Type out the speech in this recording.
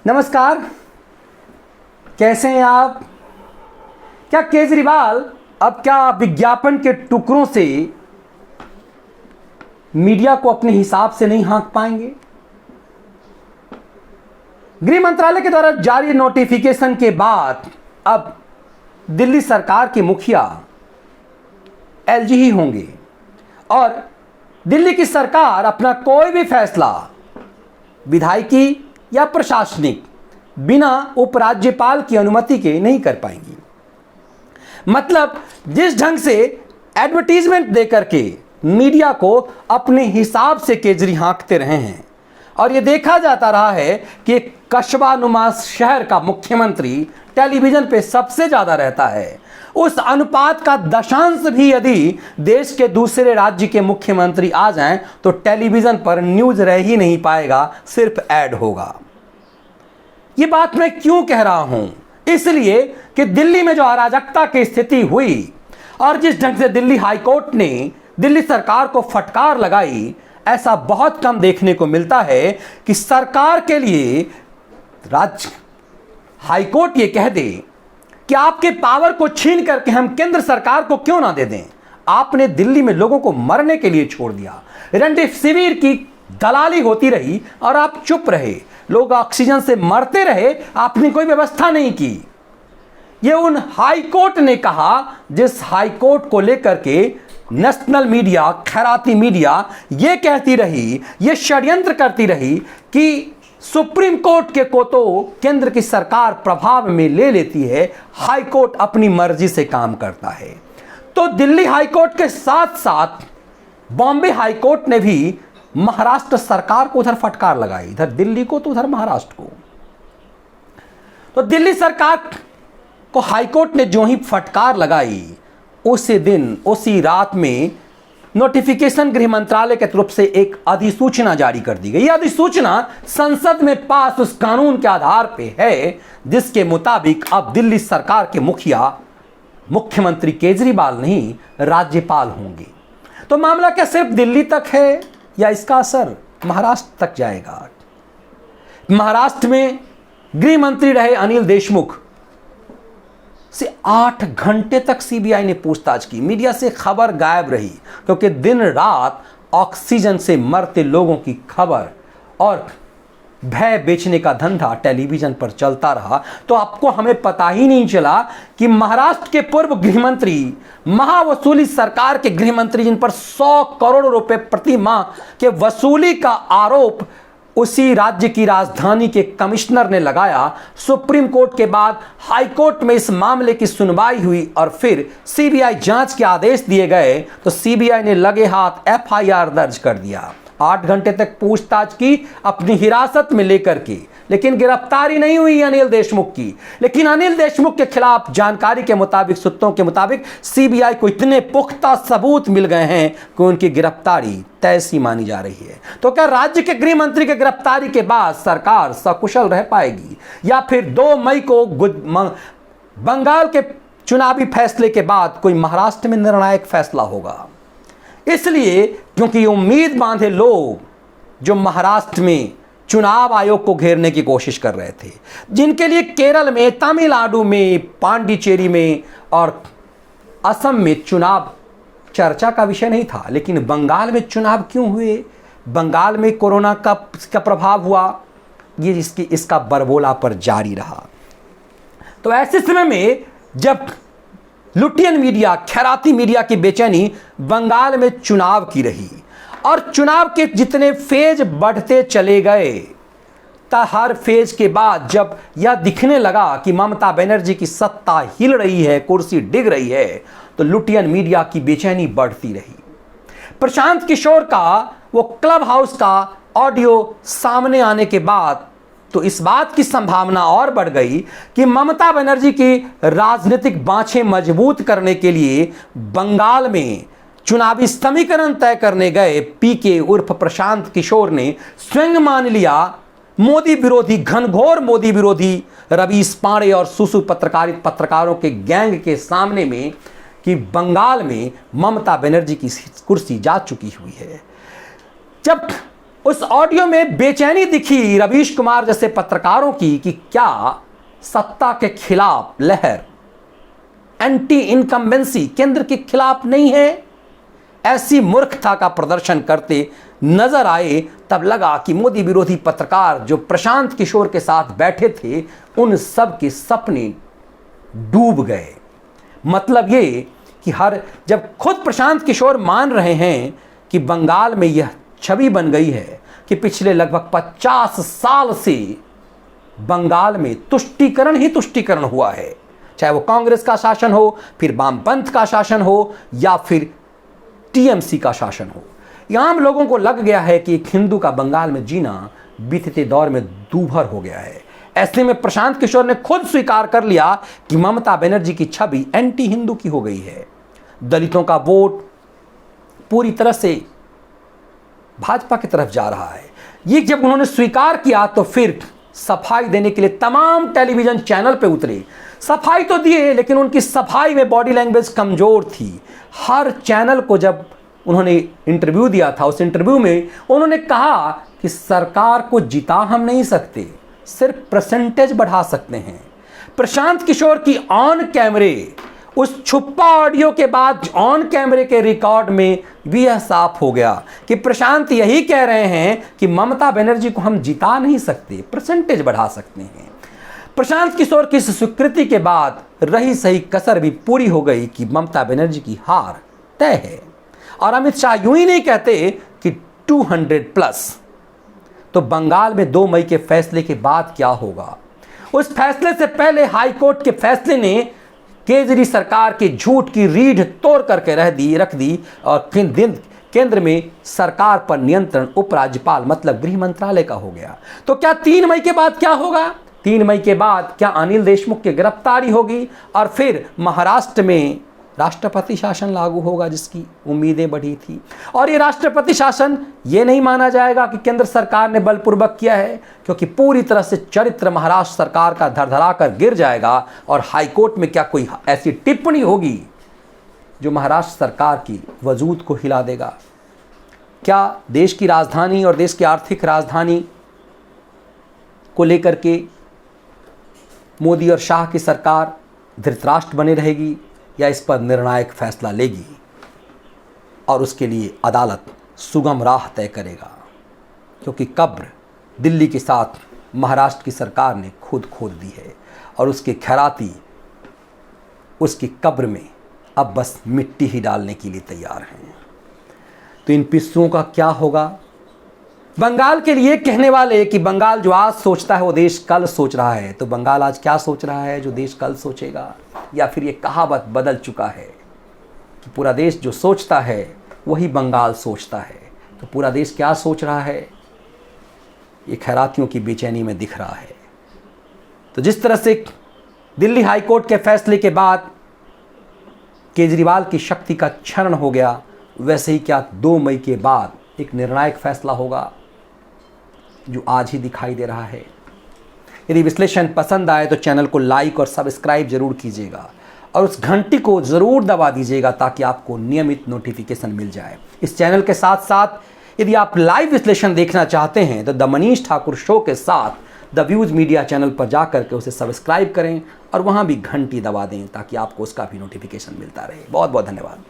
नमस्कार, कैसे हैं आप? क्या केजरीवाल अब क्या विज्ञापन के टुकड़ों से मीडिया को अपने हिसाब से नहीं हाँक पाएंगे? गृह मंत्रालय के द्वारा जारी नोटिफिकेशन के बाद अब दिल्ली सरकार के मुखिया एलजी ही होंगे और दिल्ली की सरकार अपना कोई भी फैसला विधायिकी या प्रशासनिक बिना उपराज्यपाल की अनुमति के नहीं कर पाएंगी। मतलब जिस ढंग से एडवर्टीजमेंट देकर के मीडिया को अपने हिसाब से केजरी हाँकते रहे हैं और ये देखा जाता रहा है कि कस्बा नुमा शहर का मुख्यमंत्री टेलीविजन पे सबसे ज्यादा रहता है, उस अनुपात का दशांश भी यदि देश के दूसरे राज्य के मुख्यमंत्री आ जाएं तो टेलीविजन पर न्यूज रह ही नहीं पाएगा, सिर्फ ऐड होगा। ये बात मैं क्यों कह रहा हूं? इसलिए कि दिल्ली में जो अराजकता की स्थिति हुई और जिस ढंग से दिल्ली हाईकोर्ट ने दिल्ली सरकार को फटकार लगाई, ऐसा बहुत कम देखने को मिलता है कि सरकार के लिए राज्य हाईकोर्ट ये कह दे कि आपके पावर को छीन करके हम केंद्र सरकार को क्यों ना दे दें। आपने दिल्ली में लोगों को मरने के लिए छोड़ दिया, रेमडेसिविर की दलाली होती रही और आप चुप रहे, लोग ऑक्सीजन से मरते रहे, आपने कोई व्यवस्था नहीं की। ये उन हाईकोर्ट ने कहा जिस हाईकोर्ट को लेकर के नेशनल मीडिया, खैराती मीडिया ये कहती रही, ये षड्यंत्र करती रही कि सुप्रीम कोर्ट के को तो केंद्र की सरकार प्रभाव में ले लेती है, हाईकोर्ट अपनी मर्जी से काम करता है। तो दिल्ली हाईकोर्ट के साथ साथ बॉम्बे हाईकोर्ट ने भी महाराष्ट्र सरकार को उधर फटकार लगाई, इधर दिल्ली को तो उधर महाराष्ट्र को। तो दिल्ली सरकार को हाईकोर्ट ने जो ही फटकार लगाई, उसी दिन उसी रात में नोटिफिकेशन गृह मंत्रालय के तरफ से एक अधिसूचना जारी कर दी गई। यह अधिसूचना संसद में पास उस कानून के आधार पे है जिसके मुताबिक अब दिल्ली सरकार के मुखिया मुख्यमंत्री केजरीवाल नहीं, राज्यपाल होंगे। तो मामला क्या सिर्फ दिल्ली तक है या इसका असर महाराष्ट्र तक जाएगा? महाराष्ट्र में गृह मंत्री रहे अनिल देशमुख से 8 घंटे तक सीबीआई ने पूछताछ की, मीडिया से खबर गायब रही क्योंकि दिन रात ऑक्सीजन से मरते लोगों की खबर और भय बेचने का धंधा टेलीविजन पर चलता रहा। तो आपको हमें पता ही नहीं चला कि महाराष्ट्र के पूर्व गृह मंत्री, महावसूली सरकार के गृह मंत्री, जिन पर 100 करोड़ रुपए प्रति माह के वसूली का आरोप उसी राज्य की राजधानी के कमिश्नर ने लगाया, सुप्रीम कोर्ट के बाद हाई कोर्ट में इस मामले की सुनवाई हुई और फिर सीबीआई जांच के आदेश दिए गए तो सीबीआई ने लगे हाथ एफआईआर दर्ज कर दिया। 8 घंटे तक पूछताछ की अपनी हिरासत में लेकर के, लेकिन गिरफ्तारी नहीं हुई अनिल देशमुख की। लेकिन अनिल देशमुख के खिलाफ जानकारी के मुताबिक, सूत्रों के मुताबिक सीबीआई को इतने पुख्ता सबूत मिल गए हैं कि उनकी गिरफ्तारी तय सी मानी जा रही है। तो क्या राज्य के गृह मंत्री के गिरफ्तारी के बाद सरकार सकुशल रह पाएगी या फिर 2 मई को बंगाल के चुनावी फैसले के बाद कोई महाराष्ट्र में निर्णायक फैसला होगा? इसलिए क्योंकि उम्मीद बांधे लोग जो महाराष्ट्र में चुनाव आयोग को घेरने की कोशिश कर रहे थे, जिनके लिए केरल में, तमिलनाडु में, पांडिचेरी में और असम में चुनाव चर्चा का विषय नहीं था, लेकिन बंगाल में चुनाव क्यों हुए, बंगाल में कोरोना का प्रभाव हुआ, ये इसका बरबोला पर जारी रहा। तो ऐसे समय में जब लुटियन मीडिया, खैराती मीडिया की बेचैनी बंगाल में चुनाव की रही और चुनाव के जितने फेज बढ़ते चले गए, हर फेज के बाद जब यह दिखने लगा कि ममता बनर्जी की सत्ता हिल रही है, कुर्सी डिग रही है, तो लुटियन मीडिया की बेचैनी बढ़ती रही। प्रशांत किशोर का वो क्लब हाउस का ऑडियो सामने आने के बाद तो इस बात की संभावना और बढ़ गई कि ममता बनर्जी की राजनीतिक बाँछें मजबूत करने के लिए बंगाल में चुनावी समीकरण तय करने गए पीके उर्फ प्रशांत किशोर ने स्वयं मान लिया मोदी विरोधी, घनघोर मोदी विरोधी रवीश पांडे और सुसु पत्रकारों के गैंग के सामने में कि बंगाल में ममता बनर्जी की कुर्सी जा चुकी हुई है। जब उस ऑडियो में बेचैनी दिखी रवीश कुमार जैसे पत्रकारों की कि क्या सत्ता के खिलाफ लहर, एंटी इनकम्बेंसी केंद्र के खिलाफ नहीं है। ऐसी मूर्खता का प्रदर्शन करते नजर आए। तब लगा कि मोदी विरोधी पत्रकार जो प्रशांत किशोर के साथ बैठे थे, उन सब के सपने डूब गए। मतलब ये कि जब खुद प्रशांत किशोर मान रहे हैं कि बंगाल में यह छवि बन गई है कि पिछले लगभग 50 साल से बंगाल में तुष्टीकरण ही तुष्टीकरण हुआ है, चाहे वो कांग्रेस का शासन हो, फिर वामपंथ का शासन हो, या फिर टीएमसी का शासन हो। आम लोगों को लग गया है कि एक हिंदू का बंगाल में जीना बीतते दौर में दूभर हो गया है। ऐसे में प्रशांत किशोर ने खुद स्वीकार कर लिया कि ममता बनर्जी की छवि एंटी हिंदू की हो गई है। दलितों का वोट पूरी तरह से भाजपा की तरफ जा रहा है। ये जब उन्होंने स्वीकार किया तो फिर सफाई देने के लिए तमाम टेलीविजन चैनल पे उतरे। सफाई तो दिए, लेकिन उनकी सफाई में बॉडी लैंग्वेज कमजोर थी। हर चैनल को जब उन्होंने इंटरव्यू दिया था, उस इंटरव्यू में उन्होंने कहा कि सरकार को जिता हम नहीं सकते, सिर्फ परसेंटेज बढ़ा सकते हैं। प्रशांत किशोर की ऑन कैमरे उस छुपा ऑडियो के बाद ऑन कैमरे के रिकॉर्ड में भी यह साफ हो गया कि प्रशांत यही कह रहे हैं कि ममता बनर्जी को हम जिता नहीं सकते, परसेंटेज बढ़ा सकते हैं। प्रशांत किशोर की इस स्वीकृति के बाद रही सही कसर भी पूरी हो गई कि ममता बनर्जी की हार तय है। और अमित शाह यूं ही नहीं कहते कि 200+। तो बंगाल में 2 मई के फैसले के बाद क्या होगा? उस फैसले से पहले हाईकोर्ट के फैसले ने केजरी सरकार के झूठ की रीढ़ तोड़ करके रख दी और केंद्र में सरकार पर नियंत्रण उपराज्यपाल मतलब गृह मंत्रालय का हो गया। तो क्या 3 मई के बाद क्या होगा? 3 मई के बाद क्या अनिल देशमुख की गिरफ्तारी होगी और फिर महाराष्ट्र में राष्ट्रपति शासन लागू होगा, जिसकी उम्मीदें बढ़ी थी। और ये राष्ट्रपति शासन ये नहीं माना जाएगा कि केंद्र सरकार ने बलपूर्वक किया है, क्योंकि पूरी तरह से चरित्र महाराष्ट्र सरकार का धड़धड़ा कर गिर जाएगा। और हाईकोर्ट में क्या कोई ऐसी टिप्पणी होगी जो महाराष्ट्र सरकार की वजूद को हिला देगा? क्या देश की राजधानी और देश की आर्थिक राजधानी को लेकर के मोदी और शाह की सरकार धृतराष्ट्र बने रहेगी, या इस पर निर्णायक फैसला लेगी और उसके लिए अदालत सुगम राह तय करेगा? क्योंकि कब्र दिल्ली के साथ महाराष्ट्र की सरकार ने खुद खोद दी है और उसके खैराती उसकी कब्र में अब बस मिट्टी ही डालने के लिए तैयार हैं। तो इन पिस्सुओं का क्या होगा? बंगाल के लिए कहने वाले कि बंगाल जो आज सोचता है वो देश कल सोच रहा है। तो बंगाल आज क्या सोच रहा है जो देश कल सोचेगा? या फिर ये कहावत बदल चुका है कि पूरा देश जो सोचता है वही बंगाल सोचता है? तो पूरा देश क्या सोच रहा है, ये खैरातियों की बेचैनी में दिख रहा है। तो जिस तरह से दिल्ली हाईकोर्ट के फैसले के बाद केजरीवाल की शक्ति का क्षरण हो गया, वैसे ही क्या 2 मई के बाद एक निर्णायक फैसला होगा जो आज ही दिखाई दे रहा है। यदि विश्लेषण पसंद आए तो चैनल को लाइक और सब्सक्राइब जरूर कीजिएगा और उस घंटी को ज़रूर दबा दीजिएगा ताकि आपको नियमित नोटिफिकेशन मिल जाए। इस चैनल के साथ साथ यदि आप लाइव विश्लेषण देखना चाहते हैं तो द मनीष ठाकुर शो के साथ द व्यूज़ मीडिया चैनल पर जा करके उसे सब्सक्राइब करें और वहाँ भी घंटी दबा दें ताकि आपको उसका भी नोटिफिकेशन मिलता रहे। बहुत बहुत धन्यवाद।